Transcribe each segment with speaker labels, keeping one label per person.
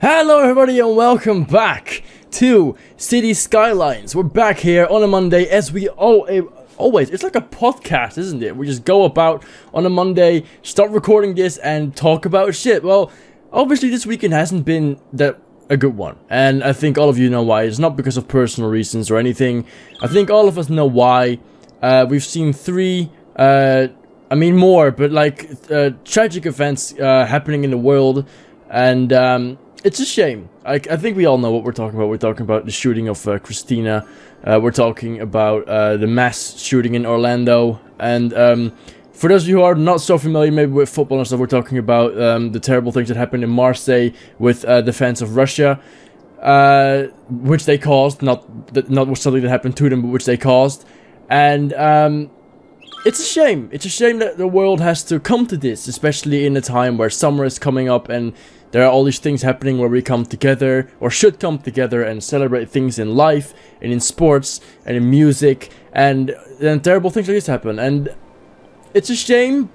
Speaker 1: Hello everybody and welcome back to City Skylines. We're back here on a Monday as we always, it's like a podcast, isn't it? We just go about on a Monday, start recording this and talk about shit. Well, obviously this weekend hasn't been a good one, and I think all of you know why. It's not because of personal reasons or anything. I think all of us know why. We've seen more, but tragic events happening in the world, and it's a shame. I think we all know what we're talking about. We're talking about the shooting of Christina. We're talking about the mass shooting in Orlando. And for those of you who are not so familiar maybe with football and stuff, we're talking about the terrible things that happened in Marseille with the fans of Russia. Which they caused. Not something that happened to them, but which they caused. And it's a shame. It's a shame that the world has to come to this, especially in a time where summer is coming up and there are all these things happening where we come together, or should come together and celebrate things in life, and in sports, and in music, and then terrible things like this happen. And it's a shame,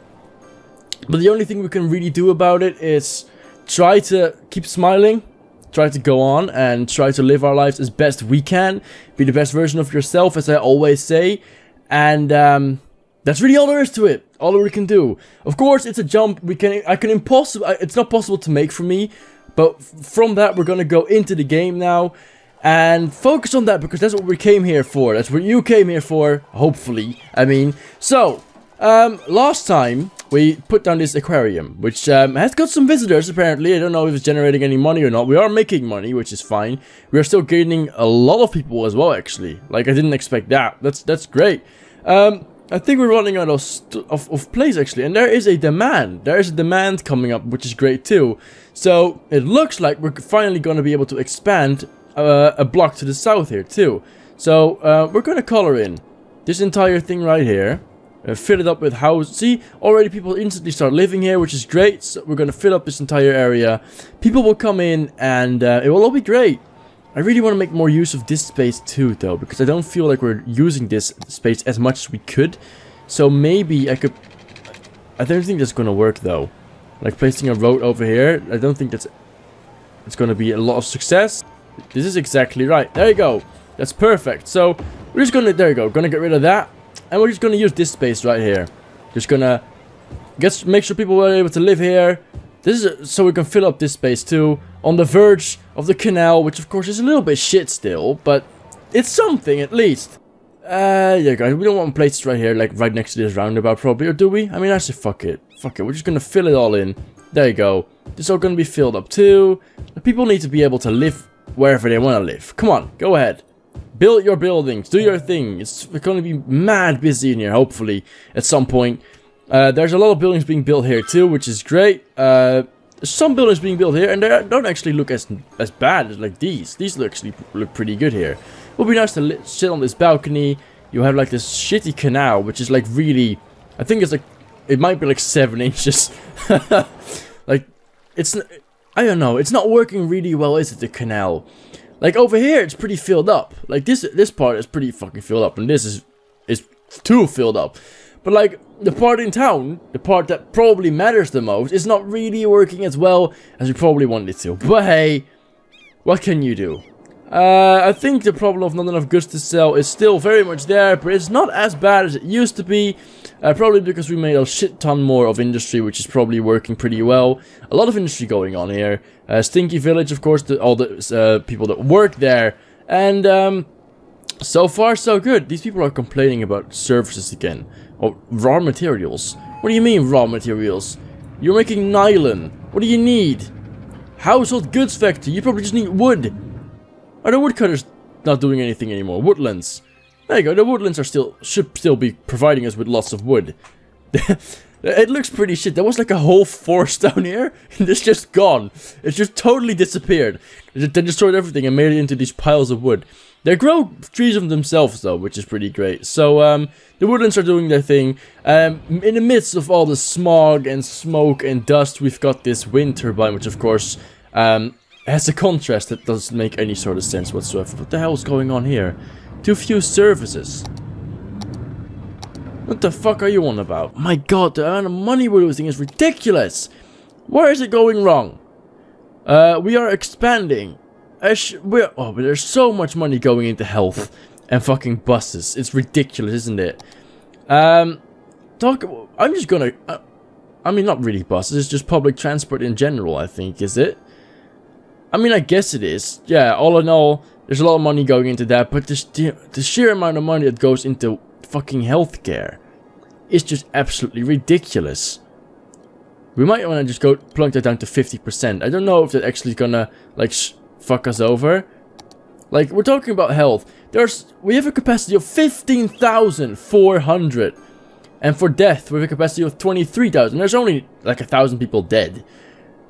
Speaker 1: but the only thing we can really do about it is try to keep smiling, try to go on, and try to live our lives as best we can, be the best version of yourself, as I always say, and that's really all there is to it. All that we can do. Of course, it's a jump. It's not possible to make for me, but from that, we're gonna go into the game now and focus on that because that's what we came here for. That's what you came here for. Hopefully, So, last time we put down this aquarium, which has got some visitors. Apparently, I don't know if it's generating any money or not. We are making money, which is fine. We are still gaining a lot of people as well. Actually, like I didn't expect that. That's great. I think we're running out of place actually, and there is a demand. There is a demand coming up, which is great too. So it looks like we're finally going to be able to expand a block to the south here too. So we're going to color in this entire thing right here, fill it up with houses. See, already people instantly start living here, which is great. So we're going to fill up this entire area. People will come in, and it will all be great. I really want to make more use of this space too, though, because I don't feel like we're using this space as much as we could. So maybe I could... I don't think that's going to work, though. Like placing a road over here, I don't think it's going to be a lot of success. This is exactly right. There you go. That's perfect. So we're just going to... There you go. Going to get rid of that. And we're just going to use this space right here. Just going to make sure people are able to live here. This is so we can fill up this space too, on the verge of the canal, which of course is a little bit shit still, but it's something at least. Yeah guys, we don't want places right here, like right next to this roundabout probably, or do we? I mean, I say fuck it, we're just gonna fill it all in. There you go, this is all gonna be filled up too. The people need to be able to live wherever they wanna live. Come on, go ahead. Build your buildings, do your thing. It's gonna be mad busy in here, hopefully, at some point. There's a lot of buildings being built here too, which is great. Some buildings being built here, and they don't actually look as bad as like these. These actually look pretty good here. It would be nice to sit on this balcony. You have like this shitty canal, which is like really, I think it's like, it might be like 7 inches. Like, I don't know, it's not working really well, is it, the canal? Like over here, it's pretty filled up. Like this part is pretty fucking filled up, and this is too filled up. But like, the part in town, the part that probably matters the most, is not really working as well as we probably want it to. But hey, what can you do? I think the problem of not enough goods to sell is still very much there, but it's not as bad as it used to be. Probably because we made a shit ton more of industry, which is probably working pretty well. A lot of industry going on here. Stinky Village, of course, all the people that work there. And so far so good. These people are complaining about services again. Or raw materials. What do you mean raw materials? You're making nylon. What do you need? Household goods factory. You probably just need wood. Are the woodcutters not doing anything anymore? Woodlands. There you go. The woodlands should still be providing us with lots of wood. It looks pretty shit. There was like a whole forest down here, and it's just gone. It's just totally disappeared. They destroyed everything and made it into these piles of wood. They grow trees of themselves though, which is pretty great. So the woodlands are doing their thing. In the midst of all the smog and smoke and dust, we've got this wind turbine, which of course has a contrast that doesn't make any sort of sense whatsoever. What the hell is going on here? Too few services. What the fuck are you on about? My god, the amount of money we're losing is ridiculous. Where is it going wrong? We are expanding. But there's so much money going into health and fucking buses. It's ridiculous, isn't it? I'm just gonna... I mean, not really buses, it's just public transport in general, I think, is it? I mean, I guess it is. Yeah, all in all, there's a lot of money going into that, but the sheer amount of money that goes into fucking healthcare is just absolutely ridiculous. We might want to just go plunk that down to 50%. I don't know if that actually is gonna, like, fuck us over. Like, we're talking about health. We have a capacity of 15,400. And for death, we have a capacity of 23,000. There's only, like, 1,000 people dead.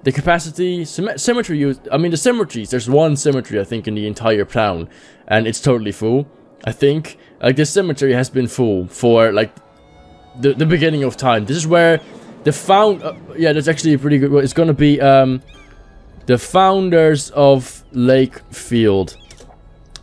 Speaker 1: The capacity, cemetery use, I mean, the cemeteries, there's one cemetery, I think, in the entire town. And it's totally full, I think. Like, this cemetery has been full for, like, the beginning of time. This is where the yeah, that's actually a pretty good one. It's gonna be, the founders of Lakefield.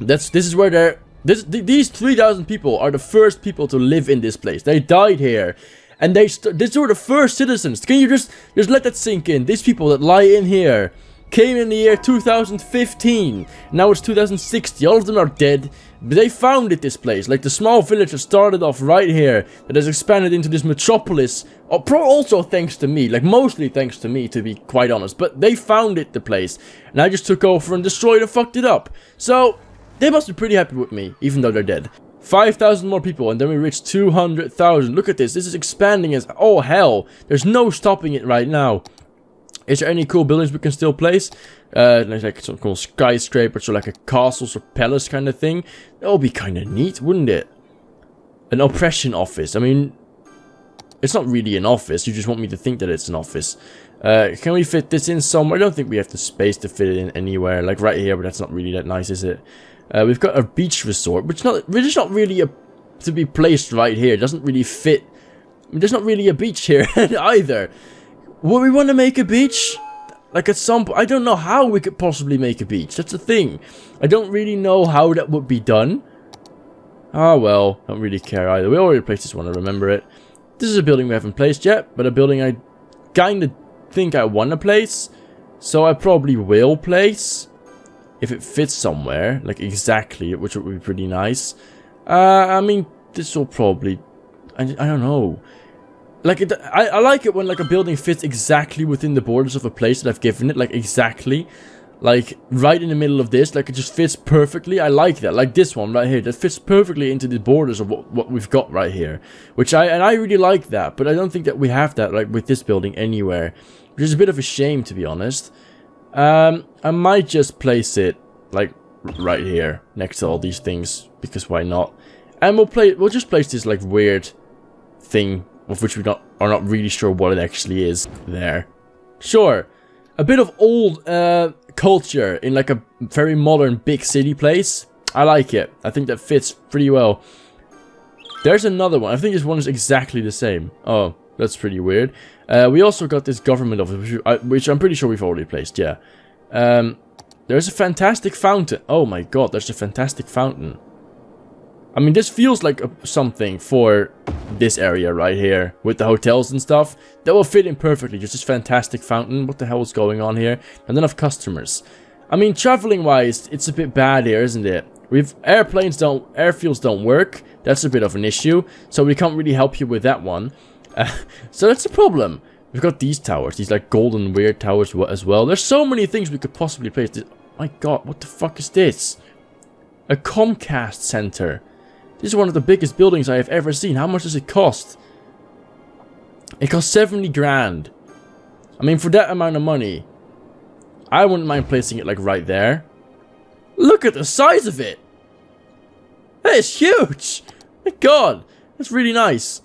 Speaker 1: This is where these 3,000 people are the first people to live in this place. They died here. And these were the first citizens. Can you just let that sink in? These people that lie in here came in the year 2015. Now it's 2060. All of them are dead. But they founded this place. Like, the small village that started off right here, that has expanded into this metropolis. Also thanks to me. Like, mostly thanks to me, to be quite honest. But they founded the place. And I just took over and destroyed and fucked it up. So, they must be pretty happy with me, even though they're dead. 5,000 more people, and then we reach 200,000. Look at this. This is expanding as all hell. There's no stopping it right now. Is there any cool buildings we can still place? There's like some cool skyscrapers or like a castles or palace kind of thing. That would be kind of neat, wouldn't it? An oppression office. I mean, it's not really an office. You just want me to think that it's an office. Can we fit this in somewhere? I don't think we have the space to fit it in anywhere. Like right here, but that's not really that nice, is it? We've got a beach resort, which is not really to be placed right here. It doesn't really fit. I mean, there's not really a beach here either. Would we want to make a beach? Like at some point, I don't know how we could possibly make a beach. That's the thing. I don't really know how that would be done. Ah, well, don't really care either. We already placed this one, I remember it. This is a building we haven't placed yet, but a building I kind of think I want to place. So I probably will place. If it fits somewhere, like exactly, which would be pretty nice. I mean, this will probably... I don't know. Like, I like it when, like, a building fits exactly within the borders of a place that I've given it. Like, exactly. Like, right in the middle of this. Like, it just fits perfectly. I like that. Like, this one right here. That fits perfectly into the borders of what we've got right here. And I really like that. But I don't think that we have that, like, with this building anywhere. Which is a bit of a shame, to be honest. I might just place it, like, right here. Next to all these things. Because why not? And we'll just place this, like, weird thing of which are not really sure what it actually is there. Sure. A bit of old culture in like a very modern big city place. I like it. I think that fits pretty well. There's another one. I think this one is exactly the same. Oh, that's pretty weird. We also got this government office, which I'm pretty sure we've already placed, yeah. There's a fantastic fountain. Oh my god, there's a fantastic fountain. I mean, this feels like something for this area right here. With the hotels and stuff. That will fit in perfectly. Just this fantastic fountain. What the hell is going on here? And then of customers. I mean, traveling wise, it's a bit bad here, isn't it? Airfields don't work. That's a bit of an issue. So we can't really help you with that one. So that's a problem. We've got these towers. These like golden weird towers as well. There's so many things we could possibly place. My god, what the fuck is this? A Comcast center. This is one of the biggest buildings I have ever seen. How much does it cost? It costs 70 grand. I mean, for that amount of money, I wouldn't mind placing it like right there. Look at the size of it. That is huge. My god, that's really nice.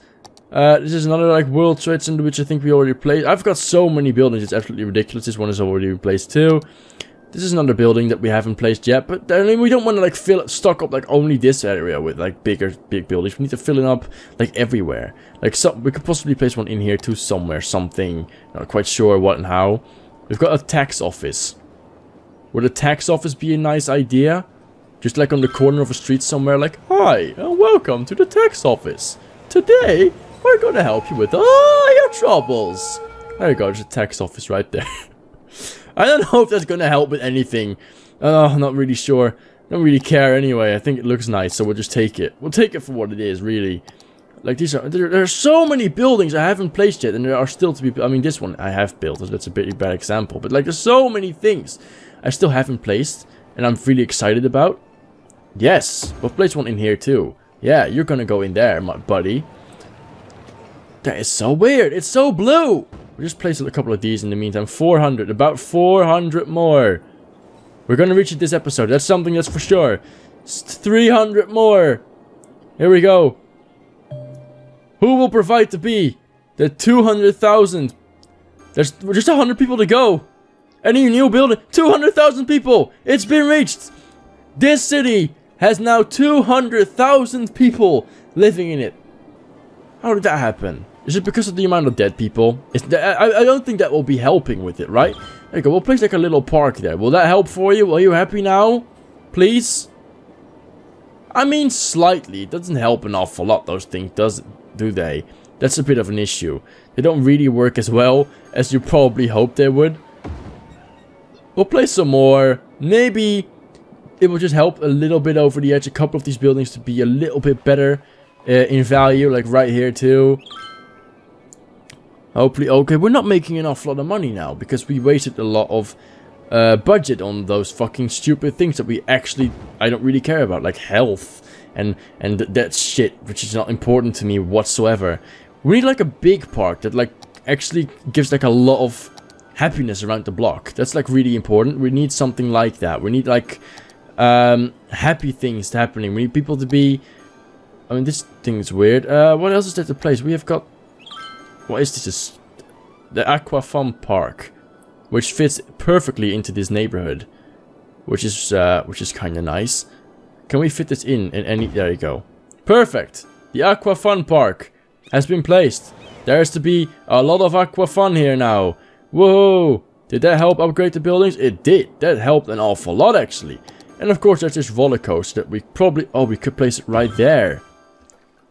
Speaker 1: This is another like World Trade Center, which I think we already placed. I've got so many buildings, it's absolutely ridiculous. This one is already in place too. This is another building that we haven't placed yet, but I mean, we don't want to like stock up like only this area with like big buildings. We need to fill it up like everywhere. Like we could possibly place one in here too somewhere, something. Not quite sure what and how. We've got a tax office. Would a tax office be a nice idea? Just like on the corner of a street somewhere, like, hi, and welcome to the tax office. Today, we're gonna help you with all your troubles. There you go, there's a tax office right there. I don't know if that's gonna help with anything. I'm not really sure. Don't really care anyway. I think it looks nice, so we'll just take it. We'll take it for what it is, really. Like, there are so many buildings I haven't placed yet, and there are still to be... I mean, this one I have built, so that's a pretty bad example. But, like, there's so many things I still haven't placed, and I'm really excited about. Yes, we'll place one in here, too. Yeah, you're gonna go in there, my buddy. That is so weird. It's so blue. We'll just place a couple of these in the meantime. 400. About 400 more. We're gonna reach it this episode. That's something that's for sure. 300 more. Here we go. Who will provide to be the 200,000? There's just 100 people to go. Any new building? 200,000 people. It's been reached. This city has now 200,000 people living in it. How did that happen? Is it because of the amount of dead people? I don't think that will be helping with it, right? There you go. We'll place like a little park there. Will that help for you? Are you happy now? Please? I mean, slightly. It doesn't help an awful lot, those things, do they? That's a bit of an issue. They don't really work as well as you probably hoped they would. We'll place some more. Maybe it will just help a little bit over the edge. A couple of these buildings to be a little bit better in value, like right here too. Hopefully, okay, we're not making an awful lot of money now because we wasted a lot of budget on those fucking stupid things that we actually, I don't really care about, like health and that shit, which is not important to me whatsoever. We need like a big park that like actually gives like a lot of happiness around the block. That's like really important. We need something like that. We need like happy things happening. We need people to be... I mean, this thing is weird. What else is there to place? We have got... What is this? The Aqua Fun Park, which fits perfectly into this neighborhood, which is kind of nice. Can we fit this in any... There you go. Perfect! The Aqua Fun Park has been placed. There's to be a lot of Aqua Fun here now. Whoa! Did that help upgrade the buildings? It did. That helped an awful lot, actually. And of course, there's this roller coaster that we probably... Oh, we could place it right there.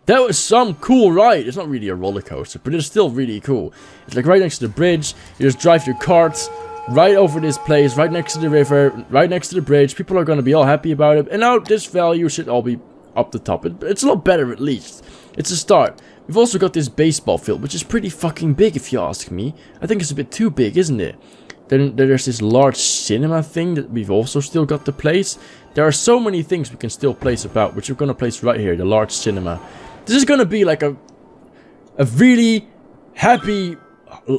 Speaker 1: That was some cool ride. It's not really a roller coaster, but it's still really cool. It's like right next to the bridge. You just drive your cart right over this place, right next to the river, right next to the bridge. People are going to be all happy about it. And now this value should all be up the top. It's a lot better at least. It's a start. We've also got this baseball field, which is pretty fucking big if you ask me. I think it's a bit too big, isn't it? Then there's this large cinema thing that we've also still got to place. There are so many things we can still place about, which we're going to place right here, the large cinema. This is going to be like a really happy,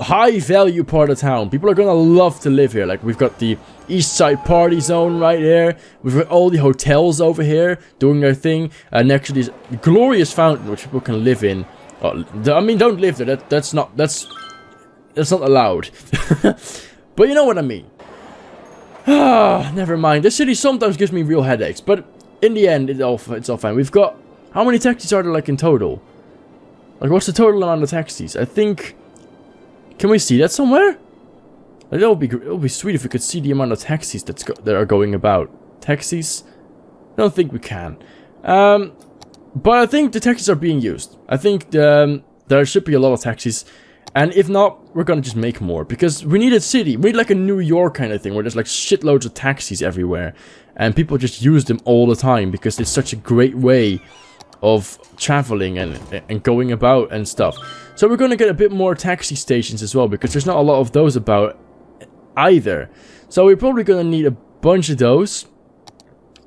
Speaker 1: high value part of town. People are going to love to live here. Like we've got the East Side Party Zone right here. We've got all the hotels over here doing their thing. Next to this glorious fountain which people can live in. I mean, don't live there. That's not allowed. But you know what I mean. Ah, never mind. This city sometimes gives me real headaches, but in the end, it's all fine. We've got... How many taxis are there, like, in total? Like, what's the total amount of taxis? I think... Can we see that somewhere? Like, it would be sweet if we could see the amount of taxis that are going about. Taxis? I don't think we can. But I think the taxis are being used. I think there should be a lot of taxis. And if not, we're gonna just make more. Because we need a city. We need, like, a New York kind of thing. Where there's, like, shitloads of taxis everywhere. And people just use them all the time. Because it's such a great way of traveling and going about and stuff. So we're going to get a bit more taxi stations as well, because there's not a lot of those about either. So we're probably going to need a bunch of those.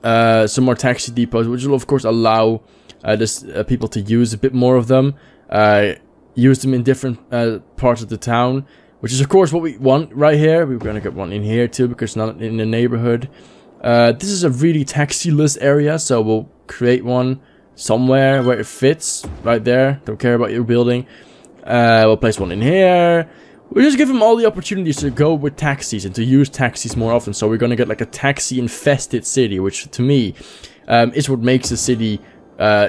Speaker 1: Some more taxi depots, which will of course allow people to use a bit more of them. Use them in different parts of the town, which is of course what we want right here. We're going to get one in here too, because it's not in the neighborhood. This is a really taxi-less area, so we'll create one somewhere where it fits, right there. Don't care about your building. We'll place one in here. We'll just give them all the opportunities to go with taxis and to use taxis more often. So we're gonna get like a taxi-infested city, which to me is what makes the city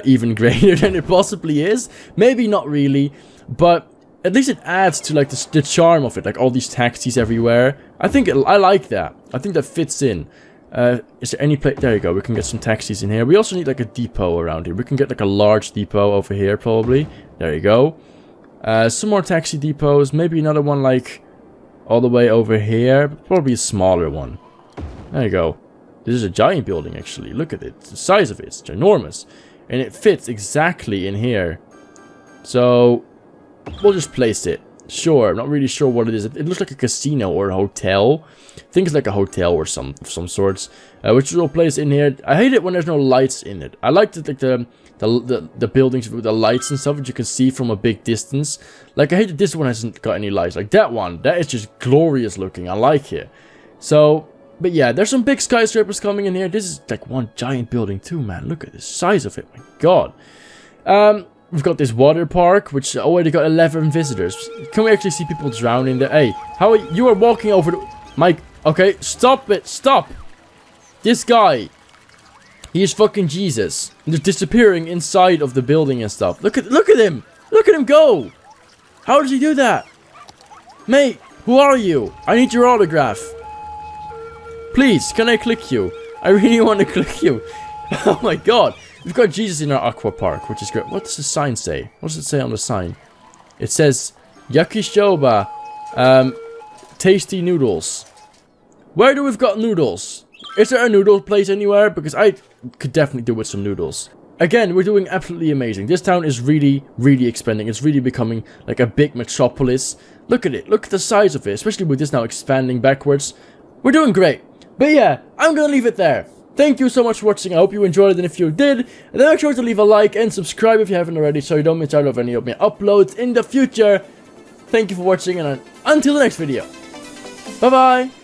Speaker 1: even greater than it possibly is. Maybe not really, but at least it adds to like the charm of it. Like all these taxis everywhere. I like that. I think that fits in. Is there any place? There you go. We can get some taxis in here. We also need like a depot around here. We can get like a large depot over here probably. There you go. Some more taxi depots. Maybe another one like all the way over here. Probably a smaller one. There you go. This is a giant building, actually. Look at it. The size of it. It's ginormous. And it fits exactly in here. So, we'll just place it. Sure, I'm not really sure what it is. It looks like a casino or a hotel. I think it's like a hotel or some sorts. Which we'll place in here. I hate it when there's no lights in it. I like like the buildings with the lights and stuff that you can see from a big distance. Like, I hate that this one hasn't got any lights. Like that one, that is just glorious looking. I like it. So, but yeah, there's some big skyscrapers coming in here. This is like one giant building too, man. Look at the size of it. My God. We've got this water park, which already got 11 visitors. Can we actually see people drowning there? Hey, how are you are walking over the... Mike, okay, stop it, stop. This guy, he is fucking Jesus. And they're disappearing inside of the building and stuff. Look at him. Look at him go. How does he do that? Mate, who are you? I need your autograph. Please, can I click you? I really want to click you. Oh my God. We've got Jesus in our Aqua Park, which is great. What does the sign say? What does it say on the sign? It says, Yakisoba, tasty noodles. Where do we've got noodles? Is there a noodle place anywhere? Because I could definitely do with some noodles. Again, we're doing absolutely amazing. This town is really, really expanding. It's really becoming like a big metropolis. Look at it. Look at the size of it, especially with this now expanding backwards. We're doing great. But yeah, I'm gonna leave it there. Thank you so much for watching. I hope you enjoyed it, and if you did, then make sure to leave a like and subscribe if you haven't already, so you don't miss out on any of my uploads in the future. Thank you for watching, and until the next video. Bye bye.